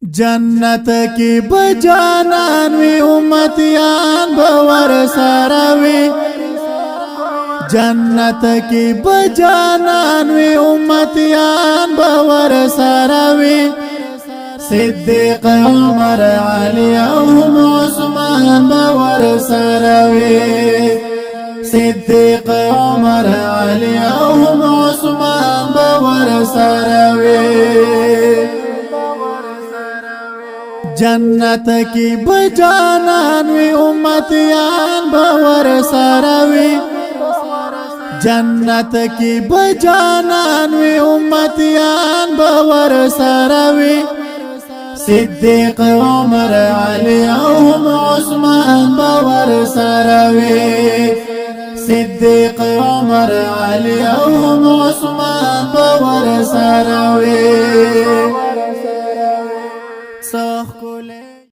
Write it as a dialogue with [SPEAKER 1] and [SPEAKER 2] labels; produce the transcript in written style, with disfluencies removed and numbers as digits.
[SPEAKER 1] جنت کی بجانان وی امتیان باور ساروی جنت کی بجانان وی امتیان باور ساروی صدیق عمر علی او عثمان باور ساروی صدیق عمر علی او عثمان باور ساروی جنت کی بجانان وی امتیان باور ساروی جنت کی بجانان وی امتیان باور ساروی صدیق عمر علی او عثمان باور ساروی صدیق عمر علی او عثمان باور ساروی